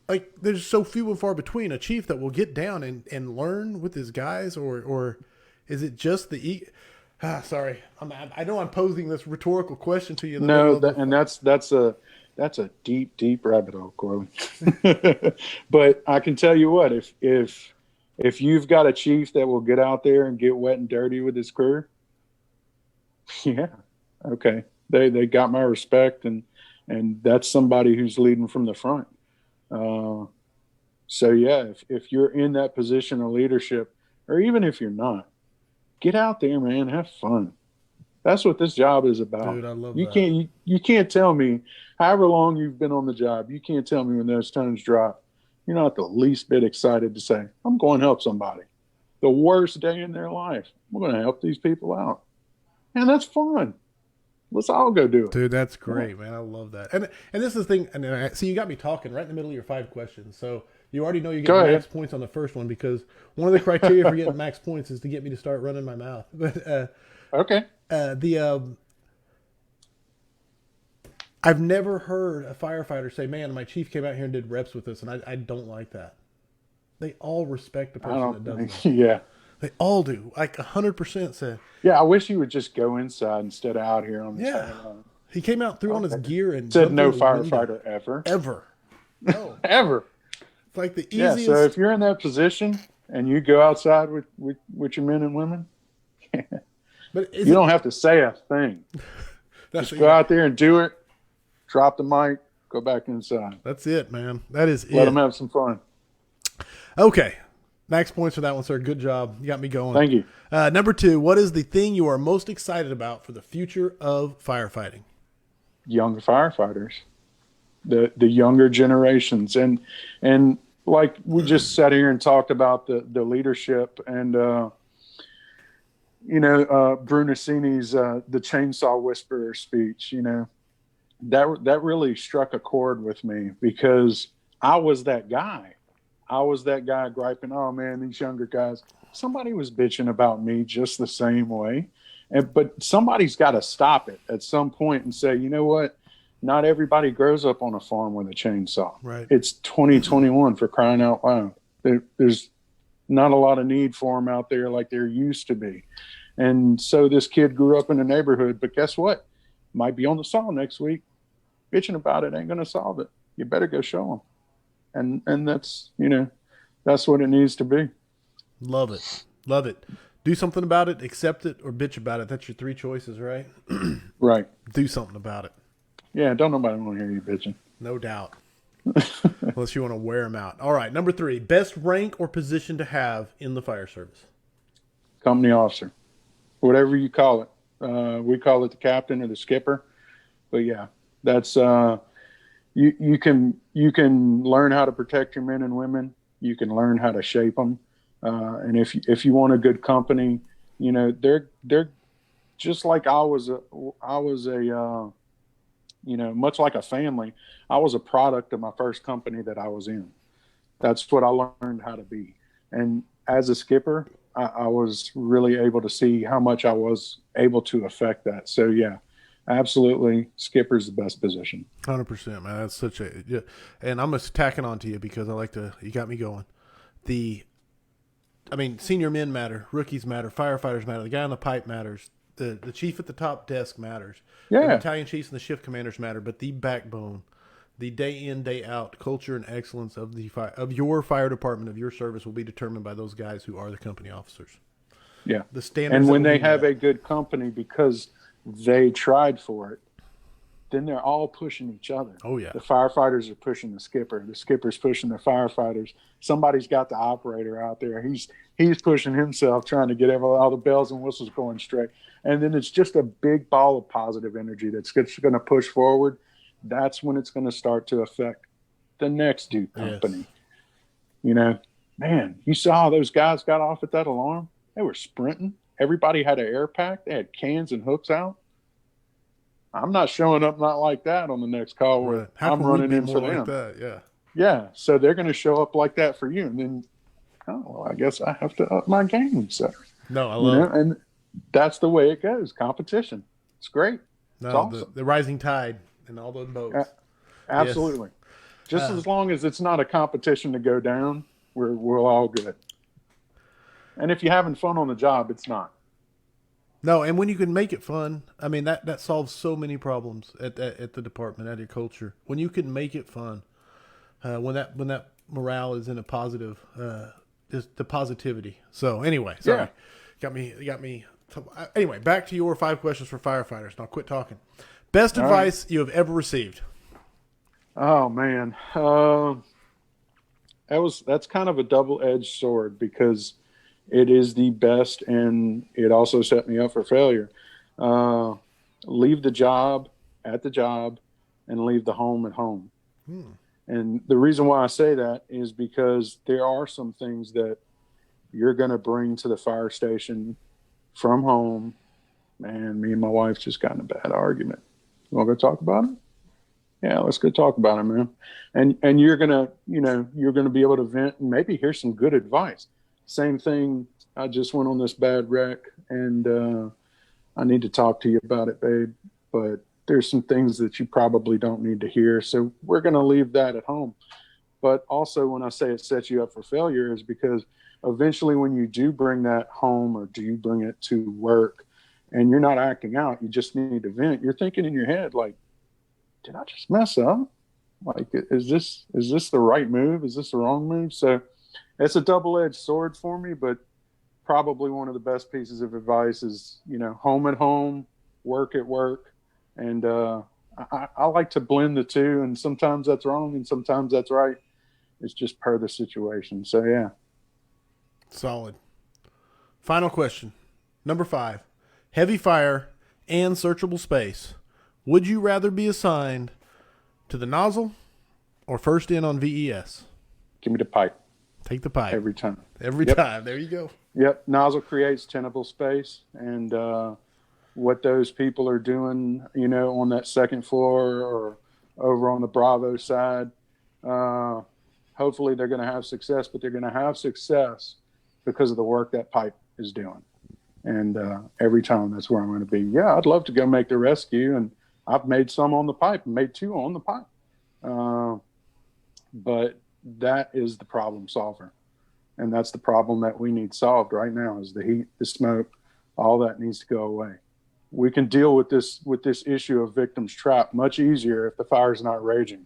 Like, there's so few and far between a chief that will get down and learn with his guys, or is it just the sorry, I know I'm posing this rhetorical question to you. No, that's a deep rabbit hole, Corley. But I can tell you what, if you've got a chief that will get out there and get wet and dirty with his crew, yeah, okay, they got my respect, and that's somebody who's leading from the front. So yeah, if you're in that position of leadership, or even if you're not, get out there, man, have fun. That's what this job is about. Dude, I love that. You can't tell me, however long you've been on the job, you can't tell me when those tones drop, you're not the least bit excited to say, I'm going to help somebody. The worst day in their life, I'm going to help these people out. And that's fun. Let's all go do it. Dude, that's great, man. I love that. And this is the thing. And see, you got me talking right in the middle of your 5 questions. So you already know you get max points on the first one, because one of the criteria for getting max points is to get me to start running my mouth. But okay. I've never heard a firefighter say, man, my chief came out here and did reps with us, and I don't like that. They all respect the person that does that. Yeah. They all do. Like 100% said. Yeah, I wish he would just go inside instead of out here on the Yeah. sideline. He came out, threw on his Okay. gear, and Said jumped no through the window. firefighter ever. Ever. No. Ever. It's like the Yeah, so easiest. if you're in that position and you go outside with your men and women, But you don't have to say a thing. that's Just go out there and do it, drop the mic, go back inside. That's it, man. That is Let it. them have some fun. Okay. Max points for that one, sir. Good job. You got me going. Thank you. Number 2, what is the thing you are most excited about for the future of firefighting? Younger firefighters, the younger generations. And like we just sat here and talked about the leadership and, Brunacini's the chainsaw whisperer speech, that really struck a chord with me because I was that guy. I was that guy griping, oh man, these younger guys, somebody was bitching about me just the same way. But somebody's got to stop it at some point and say, you know what? Not everybody grows up on a farm with a chainsaw. Right. It's 2021 for crying out loud. There's not a lot of need for them out there like there used to be. And so this kid grew up in a neighborhood, but guess what? Might be on the saw next week. Bitching about it ain't going to solve it. You better go show them. And that's, that's what it needs to be. Love it. Love it. Do something about it, accept it, or bitch about it. That's your 3 choices, right? Right. Do something about it. Yeah, don't nobody want to hear you bitching. No doubt. Unless you want to wear them out. All right, number 3, best rank or position to have in the fire service? Company officer. Whatever you call it. We call it the captain or the skipper. But yeah, that's you can learn how to protect your men and women. You can learn how to shape them. And if you want a good company, they're just like I was a much like a family. I was a product of my first company that I was in. That's what I learned how to be. And as a skipper, I was really able to see how much I was able to affect that. So yeah, absolutely, skipper's the best position. 100%, man. That's such a, yeah. And I'm just tacking on to you because you got me going. Senior men matter, rookies matter, firefighters matter, the guy on the pipe matters, the chief at the top desk matters, Yeah. the battalion chiefs and the shift commanders matter, but the backbone, the day in, day out culture and excellence of your fire department, of your service will be determined by those guys who are the company officers. Yeah. The standards. And when they have a good company because they tried for it, then they're all pushing each other. Oh, yeah. The firefighters are pushing the skipper. The skipper's pushing the firefighters. Somebody's got the operator out there. He's pushing himself, trying to get all the bells and whistles going straight. And then it's just a big ball of positive energy that's going to push forward. That's when it's going to start to affect the next Duke company. Yes. Man, you saw how those guys got off at that alarm? They were sprinting. Everybody had an air pack. They had cans and hooks out. I'm not showing up not like that on the next call where Right. I'm running in for them. Like that? Yeah. Yeah. So they're going to show up like that for you. And then, I guess I have to up my game. So, no, I love it. And that's the way it goes. Competition. It's great. No, it's awesome. The rising tide and all those boats. Absolutely. Yes. Just as long as it's not a competition to go down, we're all good. And if you're having fun on the job, it's not. No, and when you can make it fun, that solves so many problems at the department, at your culture. When you can make it fun, when that morale is in a positive, just the positivity. So anyway, sorry, got me. Anyway, back to your 5 questions for firefighters. Now quit talking. Best advice you have ever received. Oh man, that's kind of a double-edged sword because it is the best, and it also set me up for failure. Leave the job at the job and leave the home at home. And the reason why I say that is because there are some things that you're going to bring to the fire station from home. Man, me and my wife just got in a bad argument. You want to go talk about it? Yeah, let's go talk about it, man. And you're going to be able to vent and maybe hear some good advice. Same thing. I just went on this bad wreck and I need to talk to you about it, babe. But there's some things that you probably don't need to hear. So we're going to leave that at home. But also when I say it sets you up for failure is because eventually when you do bring that home or do you bring it to work and you're not acting out, you just need to vent. You're thinking in your head, like, did I just mess up? Like, is this the right move? Is this the wrong move? So it's a double-edged sword for me, but probably one of the best pieces of advice is, home at home, work at work. And I like to blend the two, and sometimes that's wrong and sometimes that's right. It's just per the situation. So, yeah. Solid. Final question. Number 5. Heavy fire and searchable space. Would you rather be assigned to the nozzle or first in on VES? Give me the pipe. Take the pipe. Every time. Every time. There you go. Yep. Nozzle creates tenable space. And what those people are doing, on that second floor or over on the Bravo side, hopefully they're going to have success, but they're going to have success because of the work that pipe is doing. And every time that's where I'm going to be. Yeah, I'd love to go make the rescue, and I've made some on the pipe, made 2 on the pipe. But that is the problem solver. And that's the problem that we need solved right now is the heat, the smoke, all that needs to go away. We can deal with this issue of victims trapped much easier if the fire's not raging.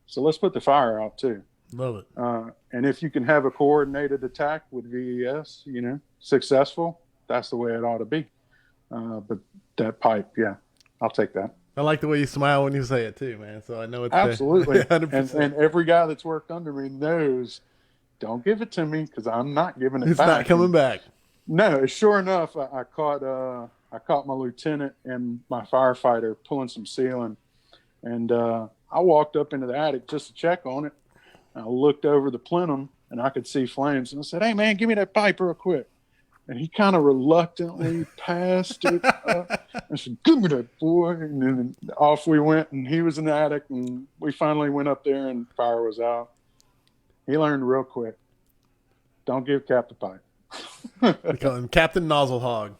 So let's put the fire out too. Love it. And if you can have a coordinated attack with VES, successful, that's the way it ought to be. But that pipe, yeah, I'll take that. I like the way you smile when you say it too, man. So I know it's absolutely. 100%. And every guy that's worked under me knows, don't give it to me because I'm not giving it back. It's not coming back. No, sure enough, I caught my lieutenant and my firefighter pulling some ceiling, and I walked up into the attic just to check on it. I looked over the plenum and I could see flames, and I said, "Hey man, give me that pipe real quick." And he kind of reluctantly passed it. I said, "Give me that, boy." And then off we went, and he was in the attic, and we finally went up there, and fire was out. He learned real quick. Don't give Cap the pipe. We call him Captain Nozzle Hog.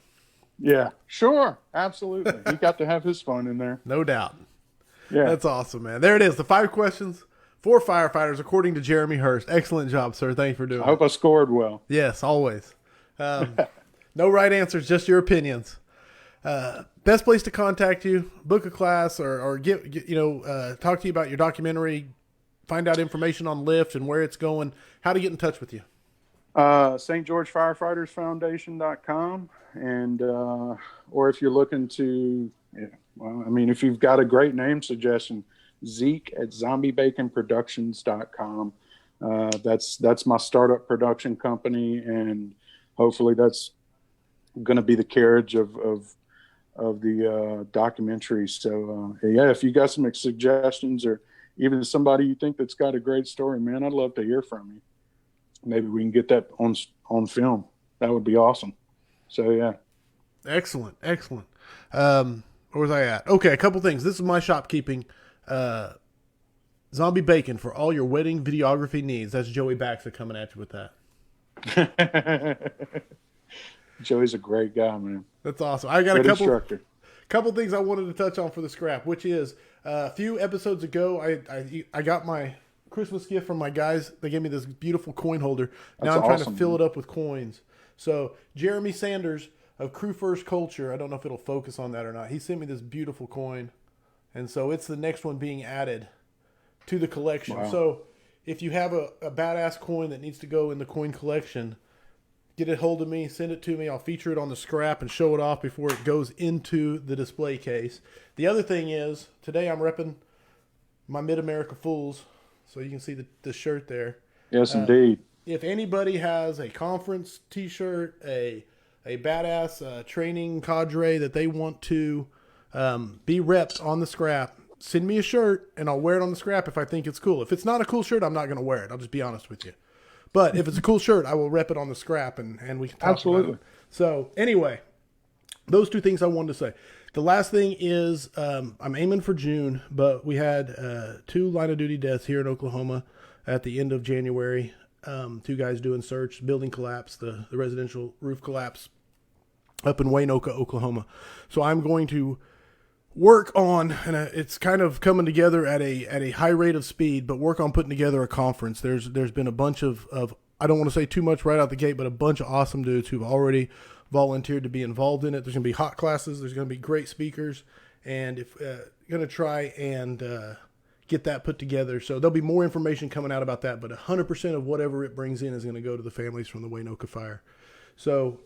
Yeah, sure. Absolutely. He got to have his fun in there. No doubt. Yeah. That's awesome, man. There it is. The 5 questions for firefighters, according to Jeremy Hurst. Excellent job, sir. Thank you for doing it. I hope I scored well. Yes, always. No right answers, just your opinions. Best place to contact you, book a class, or get talk to you about your documentary, find out information on Lyft and where it's going, how to get in touch with you. St. George Firefighters Foundation.com. And, or if you're looking to, if you've got a great name suggestion, Zeke at zombiebaconproductions.com. That's my startup production company. And hopefully that's going to be the carriage of the documentary. So, if you got some suggestions or even somebody you think that's got a great story, man, I'd love to hear from you. Maybe we can get that on film. That would be awesome. So, yeah. Excellent. Where was I at? Okay, a couple things. This is my shopkeeping. Zombie Bacon for all your wedding videography needs. That's Joey Baxa coming at you with that. Joey's a great guy, man. That's awesome. I got Good a couple things I wanted to touch on for the scrap, which is a few episodes ago, I got my Christmas gift from my guys. They gave me this beautiful coin holder. Now I'm trying to fill it up with coins. So Jeremy Sanders of Crew First Culture, I don't know if it'll focus on that or not. He sent me this beautiful coin. And so it's the next one being added to the collection. Wow. So if you have a badass coin that needs to go in the coin collection, get it hold of me, send it to me. I'll feature it on the scrap and show it off before it goes into the display case. The other thing is, today I'm repping my Mid-America Fools. So you can see the shirt there. Yes, indeed. If anybody has a conference T-shirt, a badass training cadre that they want to be repped on the scrap, send me a shirt and I'll wear it on the scrap if I think it's cool. If it's not a cool shirt, I'm not going to wear it. I'll just be honest with you. But if it's a cool shirt, I will rep it on the scrap and we can talk about it. So anyway, those 2 things I wanted to say. The last thing is I'm aiming for June, but we had 2 line of duty deaths here in Oklahoma at the end of January. 2 guys doing search, building collapse, the residential roof collapse up in Waynoka, Oklahoma. So I'm going to work on, and it's kind of coming together at a high rate of speed, but work on putting together a conference. There's been a bunch of I don't want to say too much right out the gate, but a bunch of awesome dudes who've already volunteered to be involved in it. There's going to be hot classes. There's going to be great speakers, and if going to try and get that put together. So there'll be more information coming out about that, but 100% of whatever it brings in is going to go to the families from the Waynoka Fire. So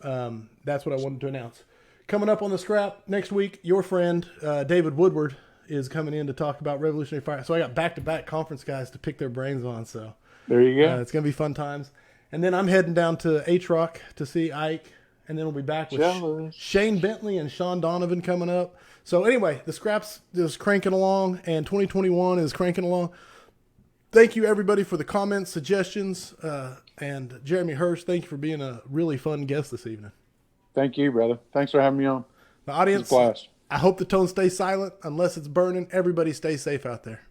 that's what I wanted to announce. Coming up on the scrap next week, your friend David Woodward is coming in to talk about Revolutionary Fire. So I got back-to-back conference guys to pick their brains on. So there you go. It's going to be fun times. And then I'm heading down to H-Rock to see Ike, and then we'll be back with Shane Bentley and Sean Donovan coming up. So anyway, the scraps is cranking along, and 2021 is cranking along. Thank you, everybody, for the comments, suggestions, and Jeremy Hurst, thank you for being a really fun guest this evening. Thank you, brother. Thanks for having me on. The audience, I hope the tone stays silent unless it's burning. Everybody stay safe out there.